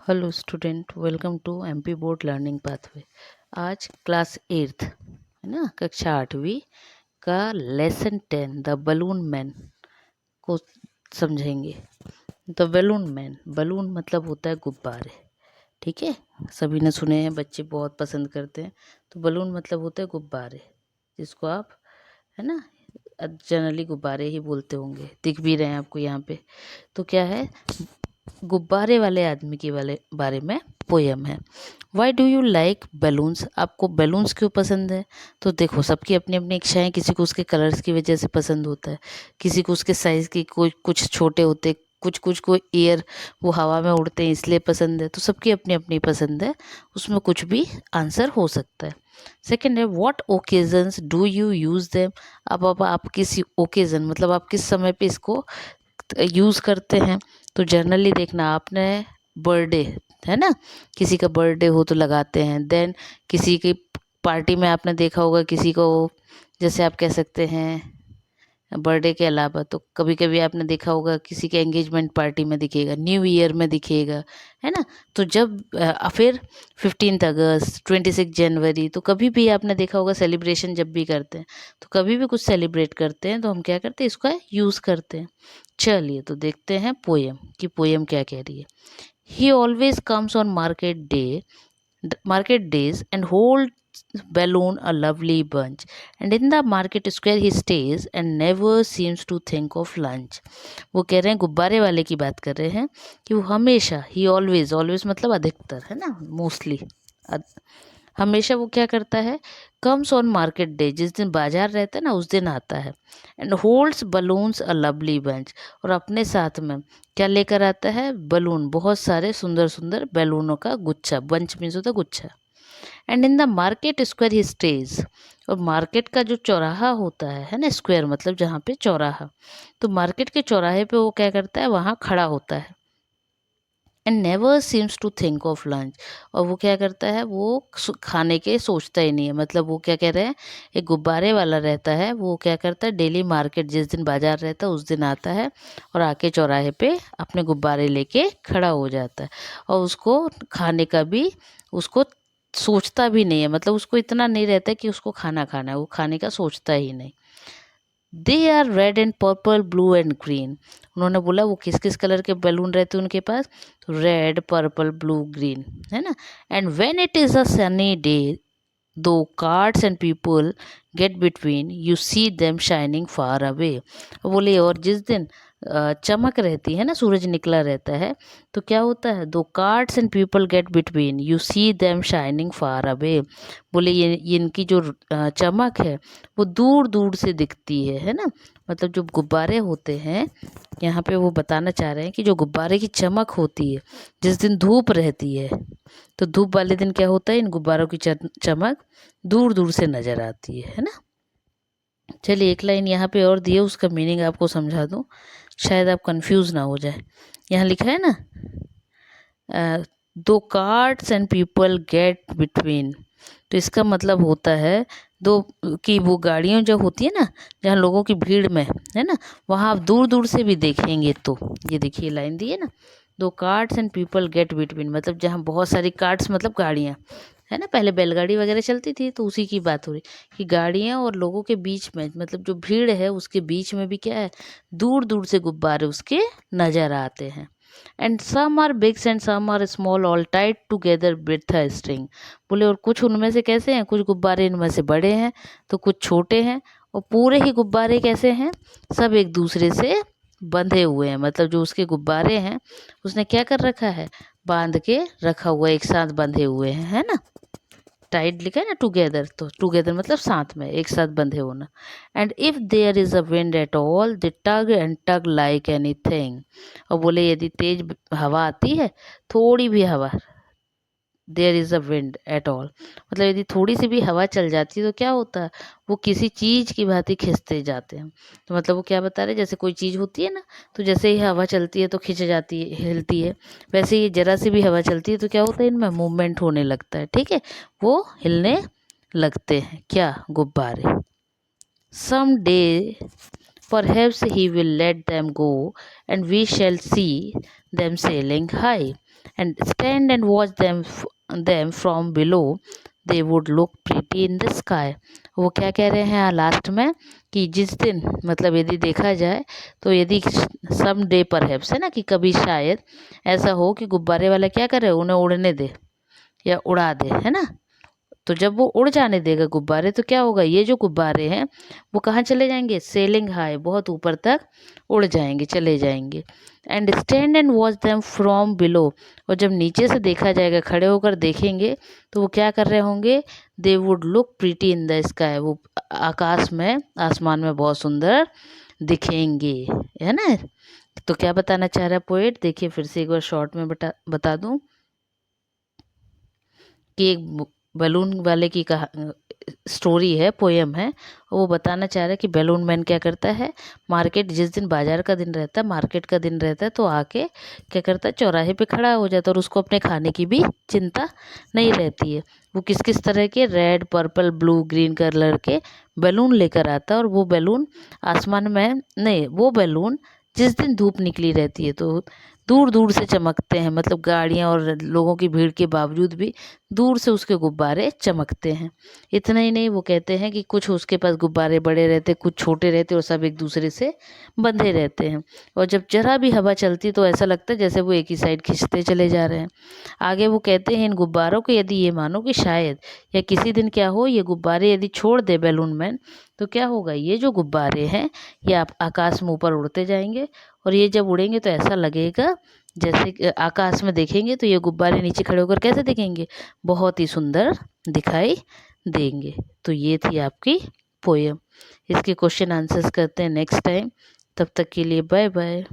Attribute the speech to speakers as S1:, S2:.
S1: Hello student, welcome to MP board learning pathway. आज class 8 है ना, कक्षा 8वीं का लेसन 10 द बलून मैन को समझेंगे। द बलून मैन, बलून मतलब होता है गुब्बारे। ठीक है, सभी ने सुने हैं, बच्चे बहुत पसंद करते हैं। तो बलून मतलब होता है गुब्बारे, जिसको आप है ना जनरली गुब्बारे ही बोलते होंगे, दिख भी रहे हैं आपको यहाँ पे। तो क्या है, गुब्बारे वाले आदमी के बारे में पोयम है। Why do you like balloons? आपको बैलून्स क्यों पसंद है? तो देखो, सबकी अपनी अपनी इच्छाएं। किसी को उसके कलर्स की वजह से पसंद होता है, किसी को उसके साइज़ की, कोई कुछ छोटे होते, कुछ कुछ को एयर वो हवा में उड़ते हैं इसलिए पसंद है। तो सबकी अपनी अपनी पसंद है, उसमें कुछ भी आंसर हो सकता है। सेकेंड है, what occasions do you use them? अब आप किसी ओकेजन मतलब आप किस समय पे इसको यूज़ करते हैं। तो जनरली देखना आपने, बर्थडे है ना, किसी का बर्थडे हो तो लगाते हैं। देन किसी की पार्टी में आपने देखा होगा किसी को, जैसे आप कह सकते हैं बर्थडे के अलावा तो कभी कभी आपने देखा होगा किसी के एंगेजमेंट पार्टी में दिखेगा, न्यू ईयर में दिखेगा, है ना। तो जब फिर 15 अगस्त, 26 जनवरी, तो कभी भी आपने देखा होगा सेलिब्रेशन जब भी करते हैं, तो कभी भी कुछ सेलिब्रेट करते हैं तो हम क्या करते हैं, इसका यूज़ करते हैं। चलिए तो देखते हैं पोयम कि पोयम क्या कह रही है। ही always comes on market days and holds balloon a lovely bunch, and in the market square he stays and never seems to think of lunch। वो कह रहे हैं, गुब्बारे वाले की बात कर रहे हैं कि वो हमेशा, ही ऑलवेज, ऑलवेज मतलब अधिकतर है ना, मोस्टली, हमेशा वो क्या करता है, कम्स ऑन मार्केट डे, जिस दिन बाजार रहता है ना उस दिन आता है। And holds balloons a lovely bunch, और अपने साथ में क्या लेकर आता है, बलून, बहुत सारे सुंदर सुंदर बैलूनों का गुच्छा। बंच मीन्स होता है गुच्छा। And in the market square he stage, और मार्केट का जो चौराहा होता है ना, स्क्वायर मतलब जहाँ पे चौराहा, तो मार्केट के चौराहे पे वो क्या करता है, वहाँ खड़ा होता है। And never seems to think of lunch, और वो क्या करता है, वो खाने के सोचता ही नहीं है। मतलब वो क्या कह रहे हैं, एक गुब्बारे वाला रहता है, वो क्या करता है, डेली मार्केट जिस दिन बाजार रहता है उस दिन आता है और आके चौराहे पे अपने गुब्बारे लेके खड़ा हो जाता है, और उसको खाने का भी, उसको सोचता भी नहीं है। मतलब उसको इतना नहीं रहता है कि उसको खाना खाना है, वो खाने का सोचता ही नहीं। They are red and purple blue and green, उन्होंने बोला वो किस किस कलर के बैलून रहते हैं उनके पास, तो रेड, पर्पल, ब्लू, ग्रीन, है ना। And when it is a sunny day, two cards and people get between, you see them shining far away. बोले, और जिस दिन चमक रहती है ना, सूरज निकला रहता है, तो क्या होता है, दो cards and people get between, you see them shining far away. बोले ये इनकी जो चमक है वो दूर दूर से दिखती है ना। मतलब जो गुब्बारे होते हैं, यहाँ पे वो बताना चाह रहे हैं कि जो गुब्बारे की चमक होती है, जिस दिन धूप रहती है, तो धूप वाले दिन क्या होता है, इन गुब्बारों की चमक दूर दूर से नजर आती है ना। चलिए एक लाइन यहाँ पे और दी है, उसका मीनिंग आपको समझा दूँ, शायद आप कंफ्यूज ना हो जाए। यहाँ लिखा है ना, दो cards and people get between, तो इसका मतलब होता है दो, कि वो गाड़ियाँ जो होती है ना, जहाँ लोगों की भीड़ में है ना, वहाँ आप दूर दूर से भी देखेंगे तो, ये देखिए लाइन दी है ना, दो cards and people get between, मतलब जहाँ बहुत सारी कार्ड्स मतलब गाड़ियाँ है ना, पहले बैलगाड़ी वगैरह चलती थी तो उसी की बात हो रही, कि गाड़ियाँ और लोगों के बीच में, मतलब जो भीड़ है उसके बीच में भी क्या है, दूर दूर से गुब्बारे उसके नज़र आते हैं। And some are bigs and some are small, all tied together with a string. बोले और कुछ उनमें से कैसे हैं, कुछ गुब्बारे इनमें से बड़े हैं तो कुछ छोटे हैं, और पूरे ही गुब्बारे कैसे हैं, सब एक दूसरे से बंधे हुए हैं। मतलब जो उसके गुब्बारे हैं उसने क्या कर रखा है, बांध के रखा हुआ है, एक साथ बंधे हुए हैं, है ना। टाइड लिखा है ना, टुगेदर, तो टुगेदर मतलब साथ में, एक साथ बंधे होना। And if there is a wind at all they tug and tug like anything, और बोले यदि तेज हवा आती है, थोड़ी भी हवा, there is a wind at all, मतलब यदि थोड़ी सी भी हवा चल जाती है तो क्या होता है, वो किसी चीज़ की भांति खिंचते जाते हैं। तो मतलब वो क्या बता रहे, जैसे कोई चीज़ होती है ना, तो जैसे ही हवा चलती है तो खिंच जाती है, हिलती है, वैसे ही जरा सी भी हवा चलती है तो क्या होता है, इनमें मूवमेंट होने लगता है, ठीक है, वो हिलने लगते हैं, क्या, गुब्बारे। Some day Perhaps he will let them go, and we shall see them sailing high, and stand and watch them from below. They would look pretty in the sky. वो क्या कह रहे हैं लास्ट में कि जिस दिन मतलब यदि देखा जाए तो यदि सम डे परहैप्स है ना कि कभी शायद ऐसा हो कि गुब्बारे वाला क्या करे, उन्हें उड़ने दे या उड़ा दे, है ना। तो जब वो उड़ जाने देगा गुब्बारे तो क्या होगा, ये जो गुब्बारे हैं वो कहाँ चले जाएंगे, सेलिंग हाई, बहुत ऊपर तक उड़ जाएंगे, चले जाएंगे। And stand and watch them from below, और जब नीचे से देखा जाएगा, खड़े होकर देखेंगे तो वो क्या कर रहे होंगे, they would look pretty in the sky, वो आकाश में, आसमान में बहुत सुंदर दिखेंगे, है ना। तो क्या बताना चाह रहा है पोएट, देखिए फिर से एक बार शॉर्ट में बता दूं कि एक बैलून वाले की कहा स्टोरी है, पोयम है। वो बताना चाह रहा है कि बैलून मैन क्या करता है, मार्केट जिस दिन बाजार का दिन रहता है, मार्केट का दिन रहता है, तो आके क्या करता है, चौराहे पे खड़ा हो जाता है, और उसको अपने खाने की भी चिंता नहीं रहती है। वो किस किस तरह के red, purple, blue, green colour के बैलून लेकर आता है, और वो बैलून आसमान में नहीं, वो बैलून जिस दिन धूप निकली रहती है तो दूर दूर से चमकते हैं, मतलब गाड़ियाँ और लोगों की भीड़ के बावजूद भी दूर से उसके गुब्बारे चमकते हैं। इतना ही नहीं, वो कहते हैं कि कुछ उसके पास गुब्बारे बड़े रहते, कुछ छोटे रहते, और सब एक दूसरे से बंधे रहते हैं, और जब जरा भी हवा चलती तो ऐसा लगता है जैसे वो एक ही साइड खींचते चले जा रहे हैं। आगे वो कहते हैं इन गुब्बारों को यदि ये मानो कि शायद या किसी दिन क्या हो, ये गुब्बारे यदि छोड़ दे बैलून मैन, तो क्या होगा, ये जो गुब्बारे हैं ये आकाश में ऊपर उड़ते जाएंगे, और ये जब उड़ेंगे तो ऐसा लगेगा जैसे कि आकाश में देखेंगे तो ये गुब्बारे नीचे खड़े होकर कैसे दिखेंगे, बहुत ही सुंदर दिखाई देंगे। तो ये थी आपकी पोयम। इसके क्वेश्चन आंसर्स करते हैं नेक्स्ट टाइम। तब तक के लिए बाय बाय।